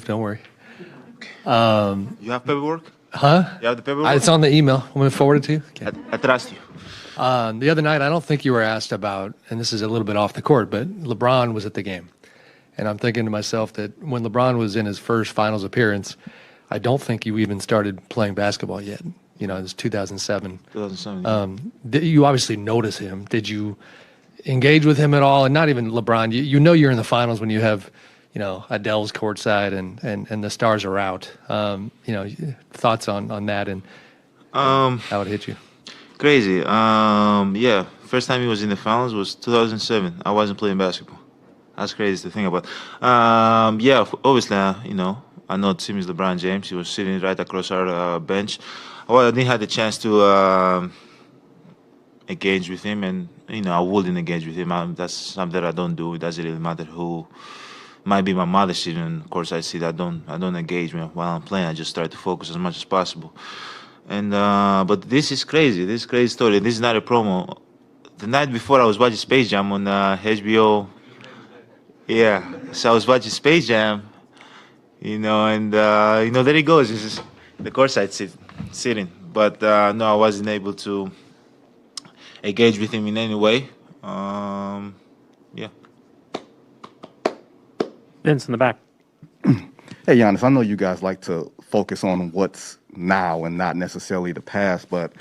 Don't worry. You have paperwork? Huh? You have the paperwork? It's on the email. I'm going to forward it to you. Okay. I trust you. The other night, I don't think you were asked about, and this is a little bit off the court, but LeBron was at the game. And I'm thinking to myself that when LeBron was in his first finals appearance, I don't think you even started playing basketball yet. You know, it was 2007. 2007. You obviously notice him. Did you engage with him at all? And not even LeBron. You know you're in the finals when you have, you know, Adele's courtside and the stars are out. You know, thoughts on that and how it hit you? Crazy. Yeah, first time he was in the finals was 2007. I wasn't playing basketball. That's crazy to think about. Yeah, obviously, you know, I know the team is LeBron James. He was sitting right across our bench. Well, I didn't have the chance to engage with him, and you know, I wouldn't engage with him. That's something that I don't do. It doesn't really matter who might be my mother sitting. And of course, I see that I don't engage while I'm playing. I just try to focus as much as possible. And but this is crazy. This is a crazy story. This is not a promo. The night before, I was watching Space Jam on HBO. Yeah, so I was watching Space Jam, you know, and you know, there he goes. This is the courtside sitting. But no, I wasn't able to engage with him in any way. Yeah. Vince in the back. Hey, Giannis, I know you guys like to focus on what's now and not necessarily the past, but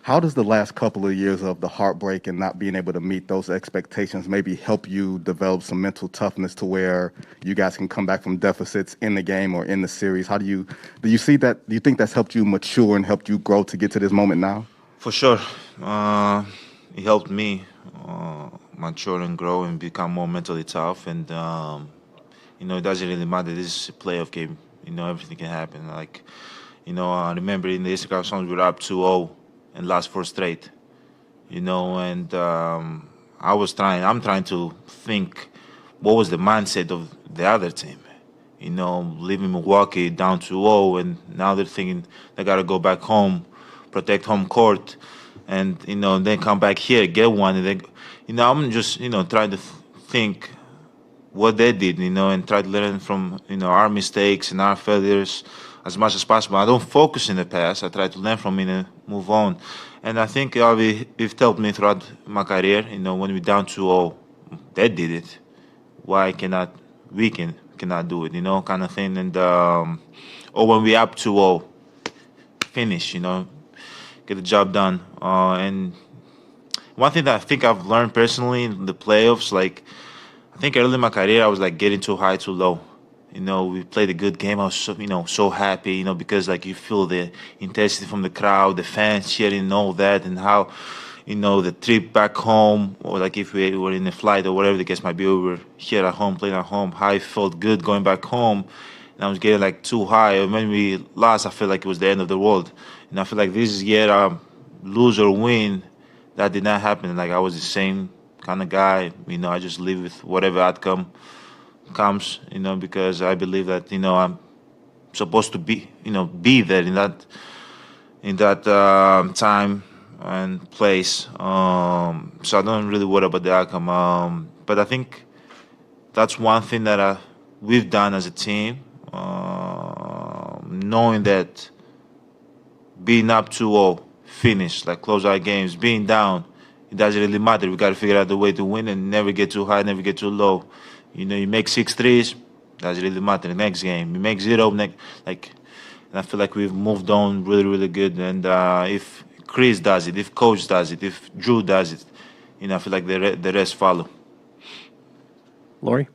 how does the last couple of years of the heartbreak and not being able to meet those expectations maybe help you develop some mental toughness to where you guys can come back from deficits in the game or in the series? How do you see that? Do you think that's helped you mature and helped you grow to get to this moment now? For sure. It helped me mature and grow and become more mentally tough. And, you know, it doesn't really matter. This is a playoff game. You know, everything can happen. Like, you know, I remember in the Instagram songs, we were up 2-0 and lost 4 straight. You know, and I'm trying to think what was the mindset of the other team. You know, leaving Milwaukee down 2-0, and now they're thinking they got to go back home, protect home court, and, you know, then come back here, get one. And then, you know, I'm just, you know, trying to think what they did, you know, and try to learn from, you know, our mistakes and our failures as much as possible. I don't focus in the past. I try to learn from it and move on. And I think it helped me throughout my career. You know, when we're down 2-0, they did it. Why cannot we cannot do it? You know, kind of thing. And or when we're up 2-0, finish. You know, get the job done. And one thing that I think I've learned personally in the playoffs, like, I think early in my career, I was like getting too high, too low. You know, we played a good game. I was so, you know, so happy, you know, because like you feel the intensity from the crowd, the fans cheering and all that, and how, you know, the trip back home, or like if we were in a flight or whatever the case might be, we were here at home, playing at home, how I felt good going back home. And I was getting like too high. And when we lost, I felt like it was the end of the world. And I feel like this year, lose or win, that did not happen. Like I was the same kind of guy. You know, I just live with whatever outcome comes, you know, because I believe that, you know, I'm supposed to be, you know, be there in that time and place. So I don't really worry about the outcome. But I think that's one thing that we've done as a team, knowing that being up 2-0, finish, like close our games, being down, it doesn't really matter. We got to figure out the way to win and never get too high, never get too low. You know, you make 6 threes, doesn't really matter. The next game, you make 0, and I feel like we've moved on really, really good. And if Chris does it, if Coach does it, if Drew does it, you know, I feel like the rest follow. Lori?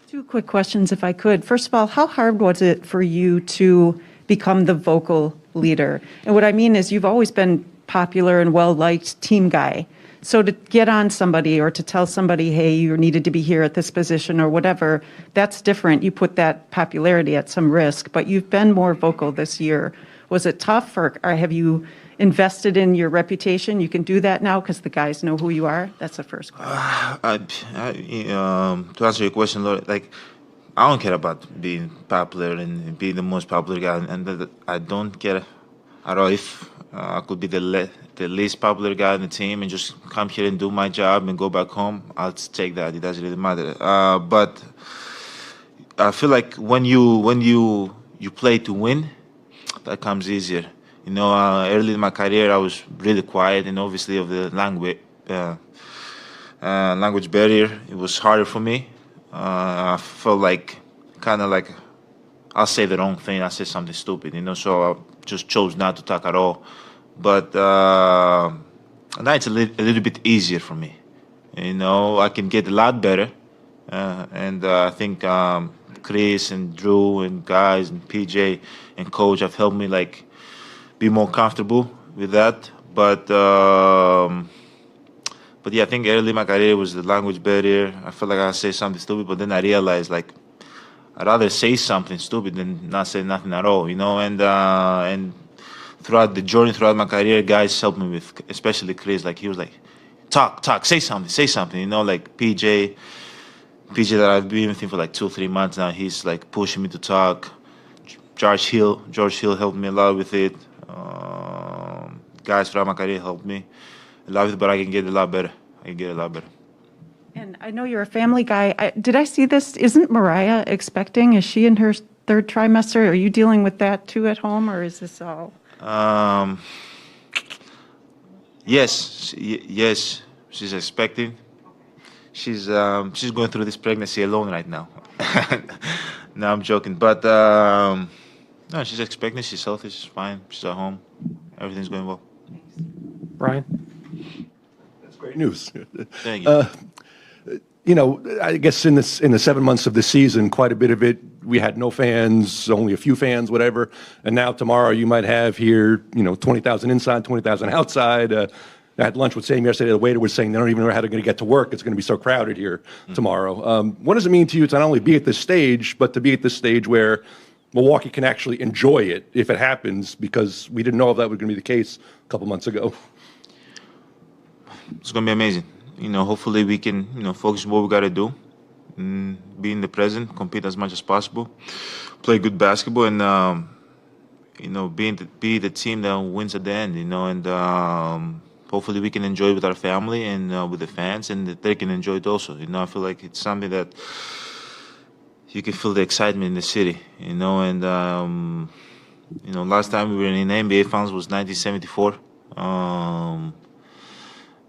2 quick questions, if I could. First of all, how hard was it for you to become the vocal leader? And what I mean is you've always been popular and well-liked team guy. So to get on somebody or to tell somebody, hey, you needed to be here at this position or whatever, that's different. You put that popularity at some risk, but you've been more vocal this year. Was it tough, or have you invested in your reputation? You can do that now because the guys know who you are? That's the first question. To answer your question, Laura, like, I don't care about being popular and being the most popular guy, and I don't care at all if I could be the least popular guy on the team and just come here and do my job and go back home. I'll take that. It doesn't really matter. But I feel like when you play to win, that comes easier. Early in my career, I was really quiet, and obviously of the language barrier, it was harder for me. I felt like kind of like I'll say the wrong thing, I'll say something stupid, so I just chose not to talk at all. But now it's a little bit easier for me. I can get a lot better, and I think Chris and Drew and guys and PJ and coach have helped me like be more comfortable with that. But yeah, I think early in my career was the language barrier. I felt like I say something stupid, but then I realized like I'd rather say something stupid than not say nothing at all, and throughout the journey, throughout my career, guys helped me with, especially Chris. Like he was like, talk, say something, like PJ that I've been with him for like 2 or 3 months now. He's like pushing me to talk. George Hill helped me a lot with it. Guys throughout my career helped me a lot with it, but I can get a lot better. And I know you're a family guy. Did I see this? Isn't Mariah expecting? Is she in her third trimester? Are you dealing with that too at home, or is this all? Yes, she's expecting. She's going through this pregnancy alone right now. No, I'm joking, but no, she's expecting. She's healthy. She's fine. She's at home. Everything's going well. Brian? That's great news. Thank you. I guess in the 7 months of the season, quite a bit of it, we had no fans, only a few fans, whatever. And now tomorrow you might have here, 20,000 inside, 20,000 outside. I had lunch with Sam yesterday. The waiter was saying they don't even know how they're going to get to work. It's going to be so crowded here tomorrow. What does it mean to you to not only be at this stage, but to be at this stage where Milwaukee can actually enjoy it if it happens? Because we didn't know if that was going to be the case a couple months ago. It's going to be amazing. Hopefully we can, focus on what we got to do, be in the present, compete as much as possible, play good basketball, and be the team that wins at the end. And hopefully we can enjoy it with our family and with the fans, and that they can enjoy it also. I feel like it's something that you can feel the excitement in the city. And last time we were in the NBA Finals was 1974.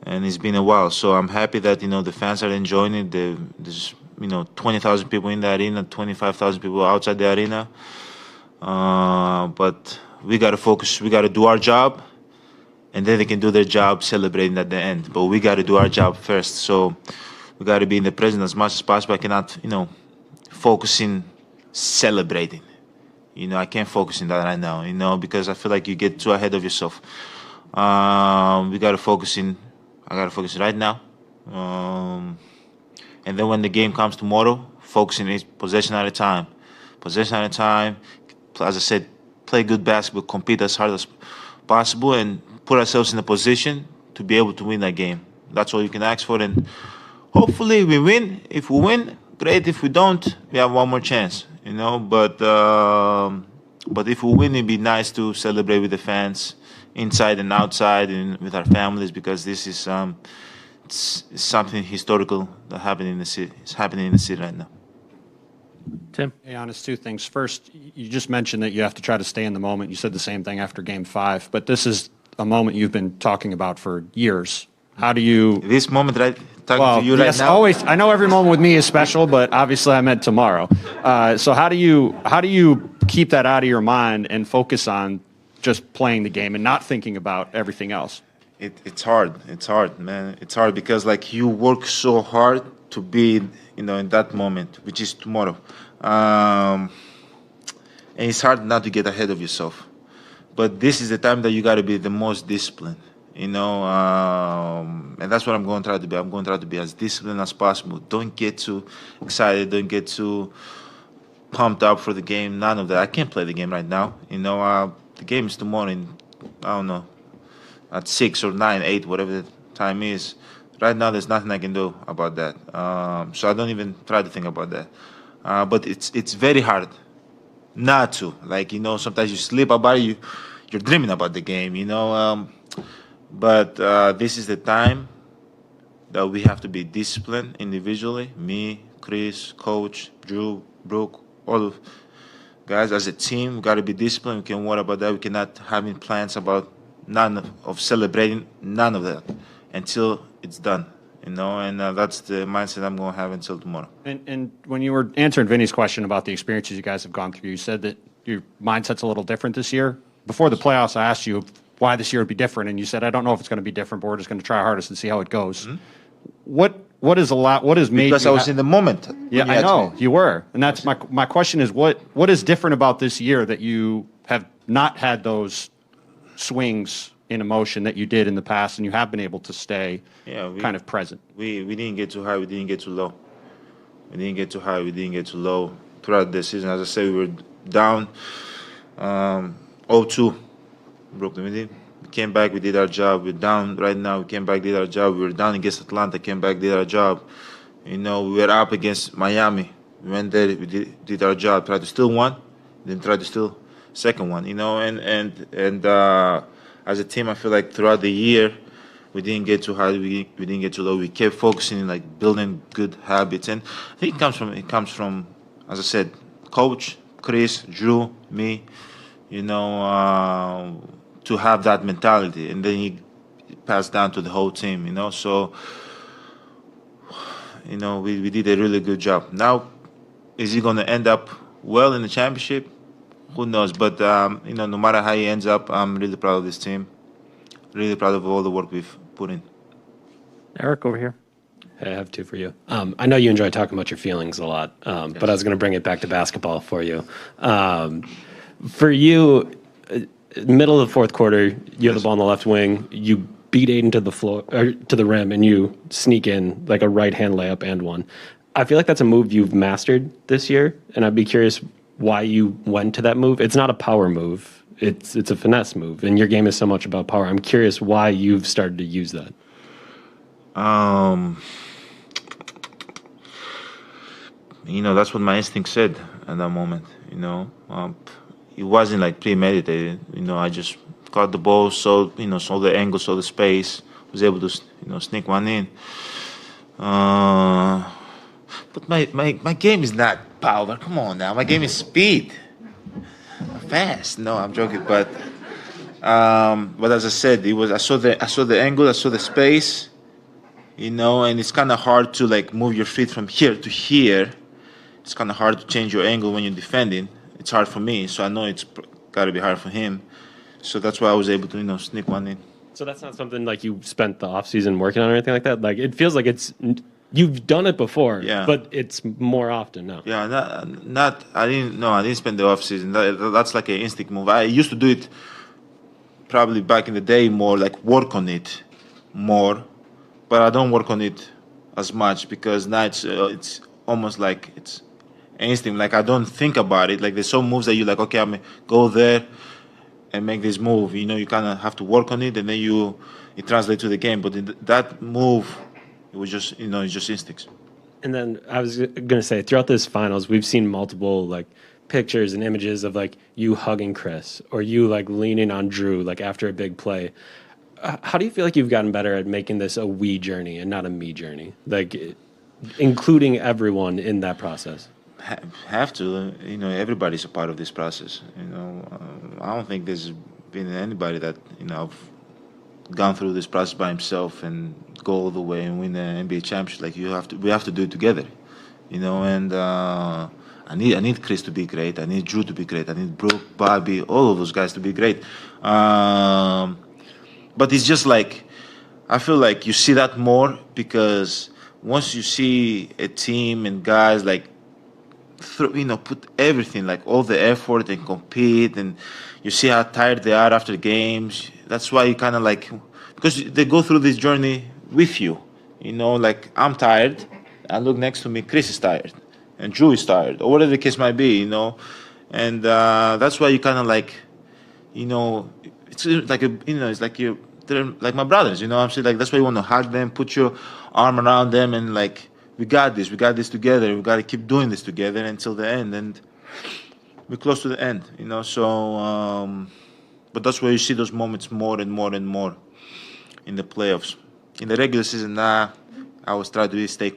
And it's been a while, so I'm happy that the fans are enjoying it. There's 20,000 people in the arena, 25,000 people outside the arena. But we got to focus. We got to do our job, and then they can do their job celebrating at the end. But we got to do our job first. So we got to be in the present as much as possible. I cannot focus in celebrating. I can't focus in that right now. Because I feel like you get too ahead of yourself. We got to focus in. I got to focus right now. And then when the game comes tomorrow, focusing is possession at a time. Possession at a time. As I said, play good basketball, compete as hard as possible, and put ourselves in a position to be able to win that game. That's all you can ask for. And hopefully we win. If we win, great. If we don't, we have one more chance. But if we win, it'd be nice to celebrate with the fans, inside and outside, and with our families, because this is it's something historical that happened in the city. It's happening in the city right now. Tim? Hey, Giannis, two things. First, you just mentioned that you have to try to stay in the moment. You said the same thing after Game 5, but this is a moment you've been talking about for years. How do you... This moment that I'm talking to you right yes, now? always. I know every moment with me is special, but obviously I meant tomorrow. So how do you keep that out of your mind and focus on just playing the game and not thinking about everything else? It's hard. It's hard, man. It's hard because like you work so hard to be, in that moment, which is tomorrow. And it's hard not to get ahead of yourself. But this is the time that you got to be the most disciplined, and that's what I'm going to try to be. I'm going to try to be as disciplined as possible. Don't get too excited. Don't get too pumped up for the game. None of that. I can't play the game right now. The game is tomorrow in, I don't know, at 6 or 9, 8, whatever the time is. Right now, there's nothing I can do about that. So I don't even try to think about that. But it's very hard not to. Like, sometimes you sleep about it, you're dreaming about the game, But this is the time that we have to be disciplined individually. Me, Chris, Coach, Drew, Brooke, all guys, as a team, we got to be disciplined. We can worry about that. We cannot having plans about of celebrating none of that until it's done. And that's the mindset I'm going to have until tomorrow. And when you were answering Vinny's question about the experiences you guys have gone through, you said that your mindset's a little different this year. Before the playoffs, I asked you why this year would be different, and you said, I don't know if it's going to be different, but we're just going to try our hardest and see how it goes. Mm-hmm. What has made because you I was in the moment. Yeah, I know you were, and that's my question is what is different about this year that you have not had those swings in emotion that you did in the past, and you have been able to stay kind of present. We didn't get too high, we didn't get too low. We didn't get too high, we didn't get too low throughout the season. As I said, we were down 0-2. Brooklyn, we came back, we did our job. We're down right now, we came back, did our job. We were down against Atlanta, came back, did our job. We were up against Miami. We went there, we did our job, tried to steal one, then tried to steal second one, and as a team, I feel like throughout the year, we didn't get too high, we didn't get too low. We kept focusing, like building good habits, and I think it comes from, as I said, coach, Chris, Drew, me, to have that mentality, and then he passed down to the whole team, So, we did a really good job. Now, is he going to end up well in the championship? Who knows? But, no matter how he ends up, I'm really proud of this team. Really proud of all the work we've put in. Eric, over here. Hey, I have two for you. I know you enjoy talking about your feelings a lot, but I was going to bring it back to basketball for you. For you, middle of the fourth quarter, you have the ball on the left wing. You beat Aiden to the floor or to the rim, and you sneak in like a right-hand layup and one. I feel like that's a move you've mastered this year, and I'd be curious why you went to that move. It's not a power move. It's a finesse move, and your game is so much about power. I'm curious why you've started to use that. That's what my instinct said at that moment. It wasn't like premeditated. I just caught the ball, saw the angle, saw the space, was able to sneak one in. But my game is not power. Come on now, my game is speed. Fast. No, I'm joking, but as I said, I saw the angle, I saw the space, and it's kind of hard to like move your feet from here to here. It's kind of hard to change your angle when you're defending. It's hard for me, so I know it's got to be hard for him. So that's why I was able to sneak one in. So that's not something like you spent the offseason working on or anything like that? Like it feels like you've done it before, but it's more often now. Yeah, I didn't spend the offseason. That's like an instinct move. I used to do it probably back in the day more, like work on it more, but I don't work on it as much because now it's almost like it's instinct. Like I don't think about it. Like there's some moves that you like, okay, I'm gonna go there and make this move. You kind of have to work on it, and then it translates to the game. But in that move, it was just, it's just instincts. And then I was going to say, throughout this finals, we've seen multiple like pictures and images of like you hugging Chris or you like leaning on Drew like after a big play. How do you feel like you've gotten better at making this a we journey and not a me journey? Like including everyone in that process. Have to, everybody's a part of this process. I don't think there's been anybody that I've gone through this process by himself and go all the way and win the NBA championship. Like we have to do it together, And I need Chris to be great. I need Drew to be great. I need Brooke, Bobby, all of those guys to be great. But it's just like I feel like you see that more because once you see a team and guys like put everything, like all the effort and compete, and you see how tired they are after games. That's why you kind of like, because they go through this journey with you, like I'm tired, I look next to me, Chris is tired, and Drew is tired, or whatever the case might be, and that's why you kind of like, it's like it's like they're like my brothers, I'm saying, like that's why you want to hug them, put your arm around them, and like, we got this together. We got to keep doing this together until the end, and we're close to the end, So, but that's where you see those moments more and more and more in the playoffs. In the regular season, I always try to stay